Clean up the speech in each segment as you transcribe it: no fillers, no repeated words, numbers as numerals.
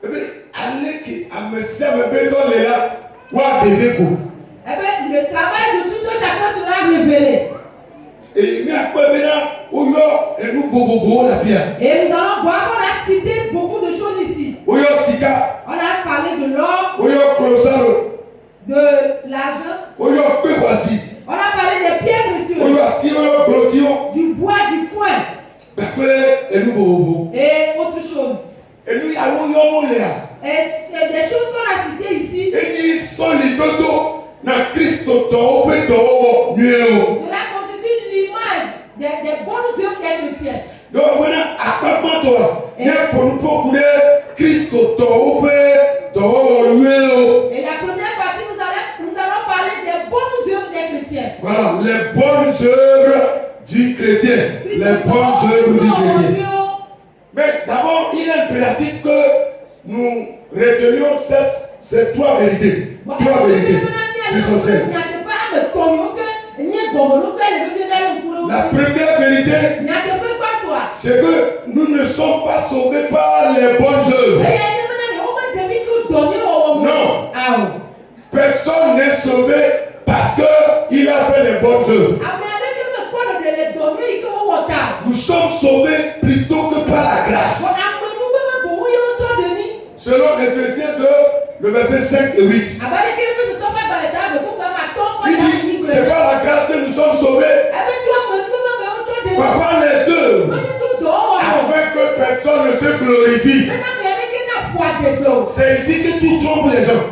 Eh bien, allez qui a me servi béton là, ou à bébé quoi. Eh bien, le travail de tout un chacun sera révélé. Et il y a quoi maintenant où il y a et nous bobo la fière. Et nous allons voir qu'on a cité beaucoup de choses ici. Où il y a sika. On a parlé de l'or, Où il y a colossal. de l'argent. Où il y a peu voici. On a parlé des pierres Où il y précieuses, a tiro, du bois, du foin et nous bobo. et autre chose. Et nous allons y aller. Et des choses qu'on a citées ici, Et ils sont les dodo dans Christ au péto mieux. cela constitue l'image des bonnes œuvres des chrétiens. Donc maintenant, à quoi toi? Il y a pour nous procurer Christ au mieux. Et la première partie, nous allons parler des bonnes œuvres des chrétiens. Voilà, les bonnes œuvres du chrétien. Les bonnes œuvres du chrétien. Mais d'abord, il est impératif que nous retenions ces trois vérités. Trois vérités. C'est essentiel. La première vérité, c'est que nous ne sommes pas sauvés par les bonnes œuvres. Non. Personne n'est sauvé parce qu'il a fait les bonnes œuvres. Nous sommes sauvés plutôt que par la grâce. Selon Éphésiens 2, le verset 5 et 8. Il dit, c'est par la grâce que nous sommes sauvés. Pas par les œuvres. Afin que personne ne se glorifie. C'est ici que tout trompe les gens.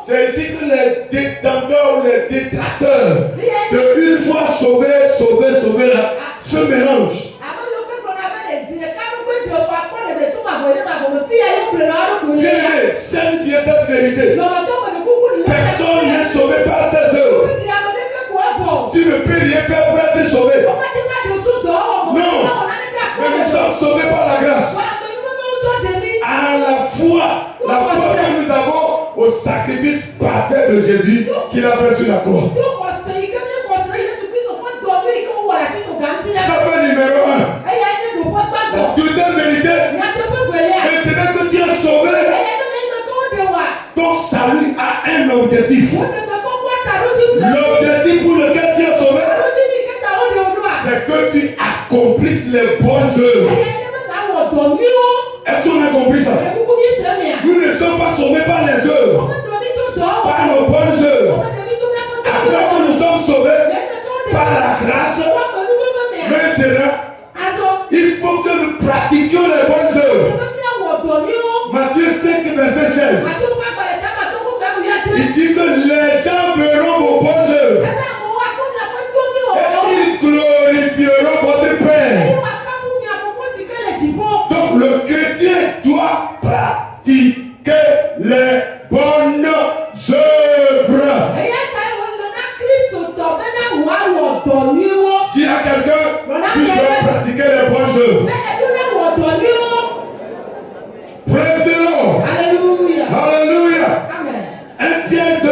C'est ici que les détenteurs ou les détracteurs de une fois sauvés là, se mélangent. Bien, scène bien cette vérité. Personne n'est sauvé par ses œuvres. Tu ne peux rien faire pour être sauvé. Non. Mais nous sommes sauvés par la grâce. À la foi que nous avons au sacrifice parfait de Jésus qu'il a fait sur la croix. Chapitre numéro 1. La deuxième vérité. Maintenant que tu es sauvé, ton salut a un objectif. L'objectif pour lequel tu es sauvé, c'est que tu accomplisses les bonnes œuvres. Est-ce qu'on a compris ça? Nous ne sommes pas sauvés par les œuvres, par nos bonnes œuvres. Après que nous sommes sauvés par la grâce, maintenant, il faut que nous pratiquions les bonnes œuvres. Matthieu 5, verset 16. Il dit que les gens verront vos bonnes œuvres et ils glorifieront votre Père. Donc le chrétien doit pratiquer les bonnes œuvres. Dis à quelqu'un, tu dois pratiquer les bonnes œuvres. Praise the Lord. Alléluia. Alléluia. Amen. 1 Pierre 2.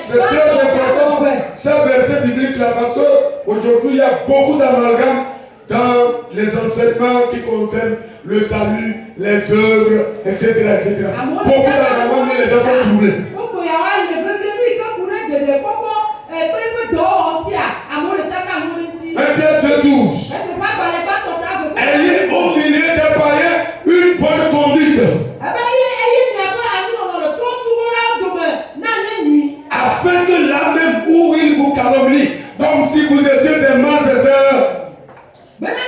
C'est très important, ce verset biblique là, parce qu'aujourd'hui il y a beaucoup d'amalgames dans les enseignements qui concernent le salut, les œuvres, etc. Beaucoup d'amalgames, mais les gens sont troublés. 1 Pierre 2:12. Ayez au milieu des païens une bonne conduite, afin que là même où ils vous calomnient, comme si vous étiez des malfaiteurs, maintenant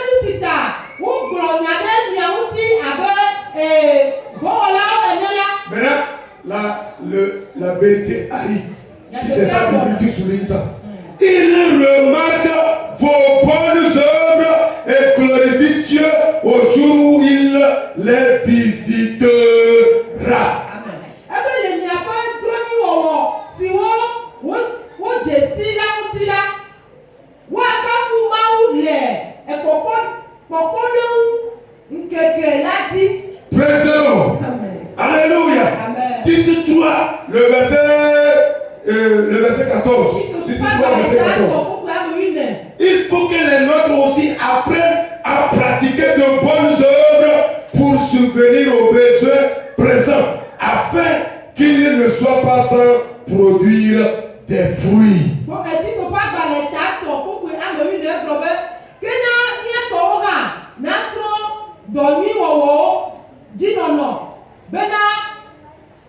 la vérité arrive. Si c'est pas Bible qui souligne ça, il remarque vos bonnes œuvres et glorifie Dieu au jour où il les visitera. Praise the Lord. Alléluia. Dites-toi le verset 14. Dites-toi le verset 14. Il faut que les nôtres aussi apprennent à pratiquer de bonnes œuvres dɔnui wɔwɔ dzinɔnɔ bena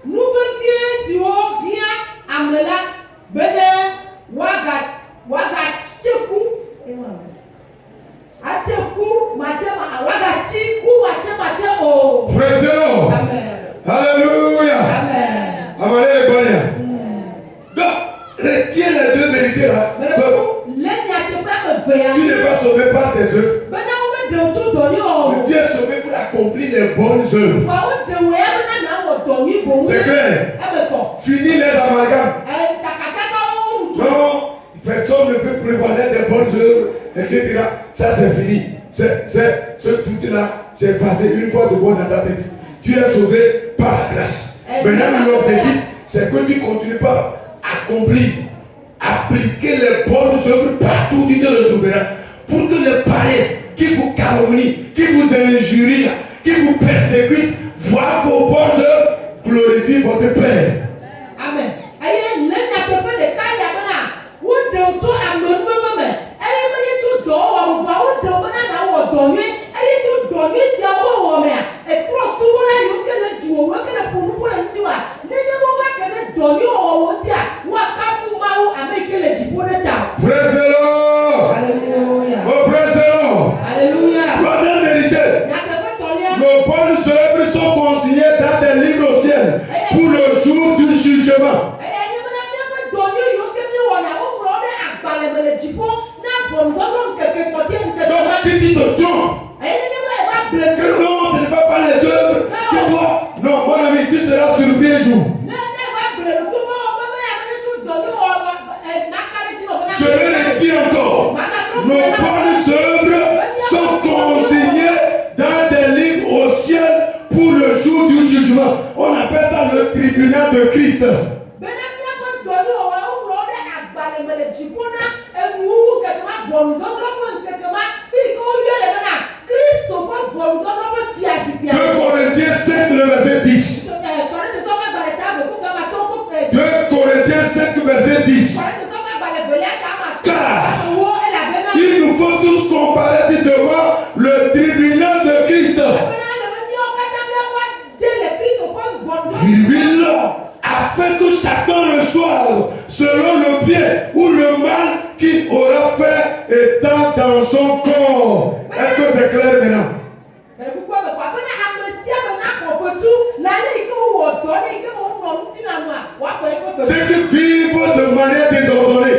nuvevie siwo hiã ame la bena wagatseku atseku wagatsi ku matse o. Praise the Lord. Amen. Alléluia. Amen. Amen. Donc, retiens les deux vérités là. Tu n'es pas sauvé par tes œuvres. Mais tu es sauvé pour accomplir les bonnes œuvres. C'est clair. Fini les amalgames. Non, personne ne peut prévoir des bonnes œuvres, etc. Ça c'est fini. Ce truc-là, c'est passé une fois de bon dans ta tête. Tu es sauvé par la grâce. Maintenant, l'objectif, c'est que tu ne continues pas à accomplir, appliquer les bonnes œuvres partout où tu te retrouveras. Pour que les païens qui vous calomnient, qui vous injurient, qui vous persécutent, voient vos bonnes œuvres, glorifient votre Père. Amen. Praise the Lord. Alléluia. Oh, praise the Lord. Alléluia. Troisième vérité. Nos bonnes œuvres sont consignées dans des livres au ciel pour le jour du jugement. Donc si tu te trompes, que non, ce n'est pas par les œuvres que toi, non, mon ami, tu seras surpris un jour. Je vais le dire encore. Nos bonnes œuvres sont consignées dans des livres au ciel pour le jour du jugement. On appelle ça le tribunal de Christ. Corinthiens 5, le verset 10. 2 Corinthiens 5, verset 10. Car il nous faut tous comparaître devant le tribunal de Christ. Virgule, afin que chacun reçoive selon le bien ou le mal qu'il aura fait étant dans son corps. Est-ce que c'est clair maintenant? C'est que vivre de manière désordonnée.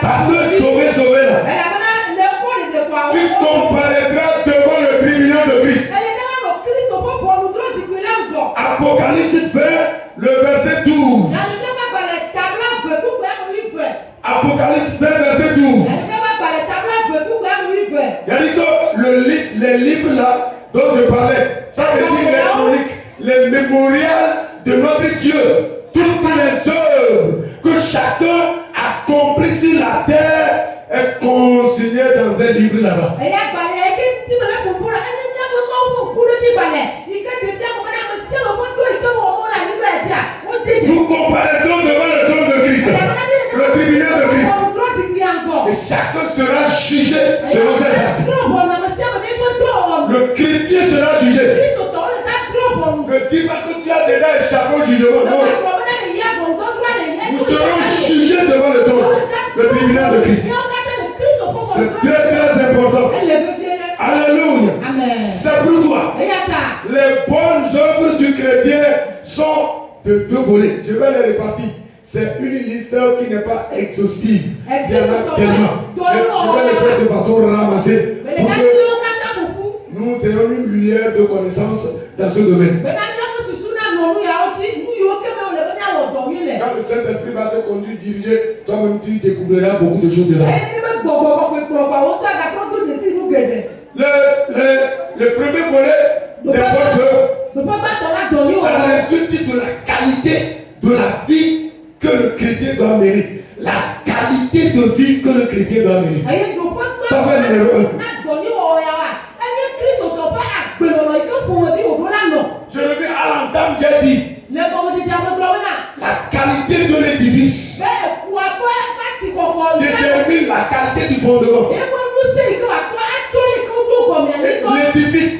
Parce que sauvé là. Tu comparaîtras devant le tribunal de Christ. Apocalypse 20, le verset 12. Apocalypse 20, verset 12. Il a dit que les livres là dont je parlais, ça veut dire les chroniques, les mémorials de notre Dieu, toutes les œuvres que chacun accomplit sur la terre est consigné dans un livre là-bas. Nous comparaîtrons devant le trône de Christ, le tribunal de Christ, et chacun sera jugé selon ses actes. Le chrétien sera jugé. Ne dis pas que tu as déjà échappé au jugement. Non. Nous serons jugés devant le trône, le tribunal de Christ. C'est très très important. Alléluia. C'est pour toi. Les bonnes œuvres du chrétien sont de deux volets. Je vais les répartir. C'est une liste qui n'est pas exhaustive. Il y en a tellement. Mais je vais les faire de façon ramassée pour que nous ayons une lumière de connaissance dans ce domaine. Quand le Saint-Esprit va te conduire, diriger, toi-même tu découvriras beaucoup de choses de là. Le premier volet des bonnes œuvres, ça résulte de la qualité de la vie que le chrétien doit mériter. La qualité de vie que le chrétien doit mériter. Ça fait numéro 1. Je le dis à l'entame, j'ai dit la qualité de l'édifice détermine la qualité du fondement. L'édifice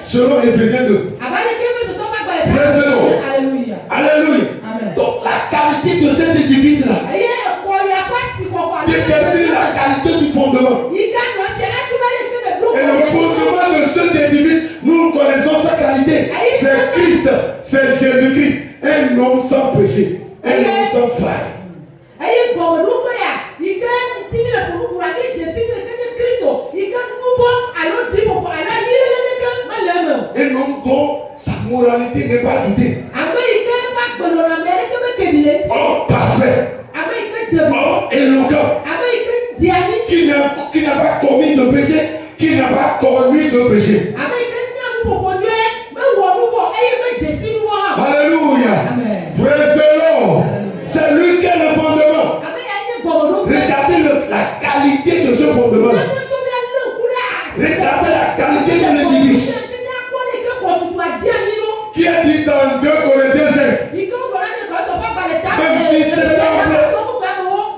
Selon Éphésiens 2. Alléluia. Alléluia. Amen. Donc la qualité de cet édifice-là détermine la qualité du fondement. Et le fondement de cet édifice, nous connaissons sa qualité. C'est Christ, c'est Jésus-Christ, un homme sans péché, un homme sans faille. Un homme dont sa moralité n'est pas doutée. Homme parfait. Homme éloquent. Qui n'a pas commis de péché, qui n'a pas connu de péché. Alléluia. Praise the Lord. C'est lui qui est le fondement. Regardez la qualité de ce fondement. Regardez la qualité de l'édifice. Qui est dit dans 2 Corinthiens 5. Même si ce temple,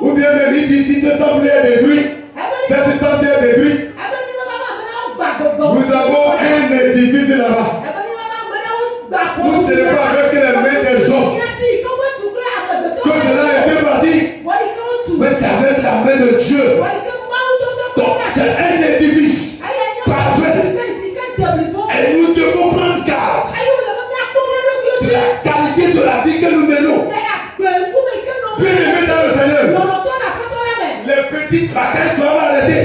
ou bien même il dit si ce temple est détruit, cette temple est détruite, nous avons un édifice là-bas. Nous ce n'est pas avec les mains des hommes que cela a été bâti, mais c'est avec la main de Dieu. Donc c'est un édifice parfait. Et nous devons prendre garde de la qualité de la vie que nous menons. Bien-aimés dans le Seigneur, les petites bagailles doivent arrêter.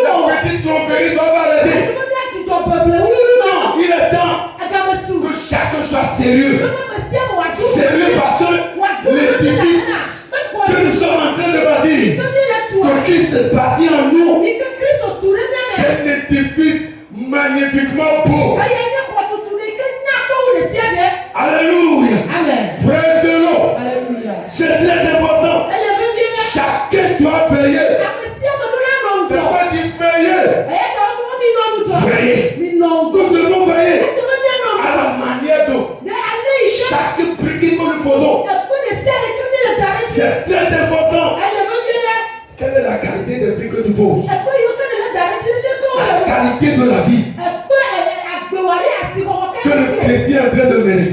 Les petites tromperies doivent arrêter. Non, il est temps que chacun soit sérieux. Sérieux parce que l'édifice que nous sommes en train de bâtir, que Christ bâtit en nous, c'est un édifice magnifiquement beau. Alléluia. Praise the Lord. C'est très important. Chacun doit veiller. C'est pas dire veiller. Veiller. Nous devons veiller à la manière dont chaque brique que nous posons. C'est très important. Quelle est la qualité des briques que tu poses? La qualité de la vie que le chrétien est en train de mener.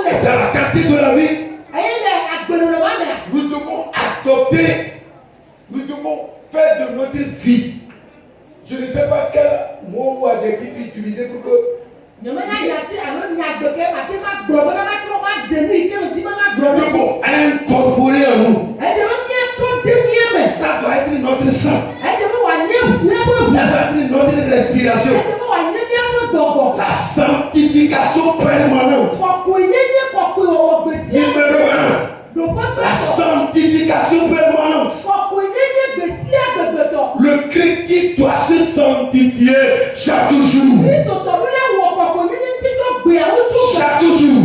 Et dans la qualité de la vie, nous devons adopter, nous devons faire de notre vie. Je ne sais pas quel mot ou adjectif utiliser pour que nous devons incorporer en nous. Ça doit être notre sang. Ça doit être notre respiration. La sanctification permanente. Numéro 1. La sanctification permanente. Le chrétien doit se sanctifier chaque jour. Chaque jour.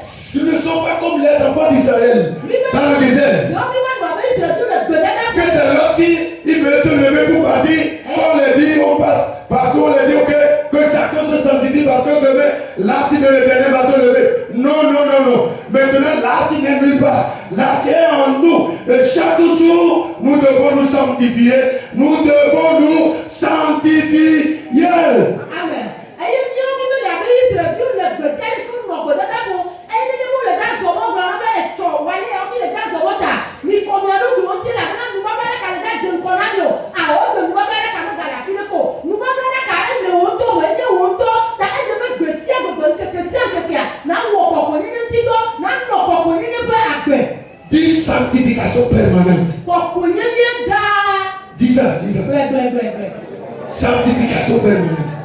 Ce ne sont pas comme les enfants d'Israël dans le désert. Que c'est lorsqu'ils veulent se lever pour partir, on les dit, on passe partout, on les dit, ok, que chacun se sanctifie parce que demain, l'artiste de l'Éternel va se lever. Non, non, non, non. Maintenant, l'artiste n'est nulle part. L'artiste est en nous. Et chaque jour, nous devons nous sanctifier. Nous devons nous sanctifier. Amen. Dis sanctification permanente. Dis ça, dis ça. Sanctification permanente.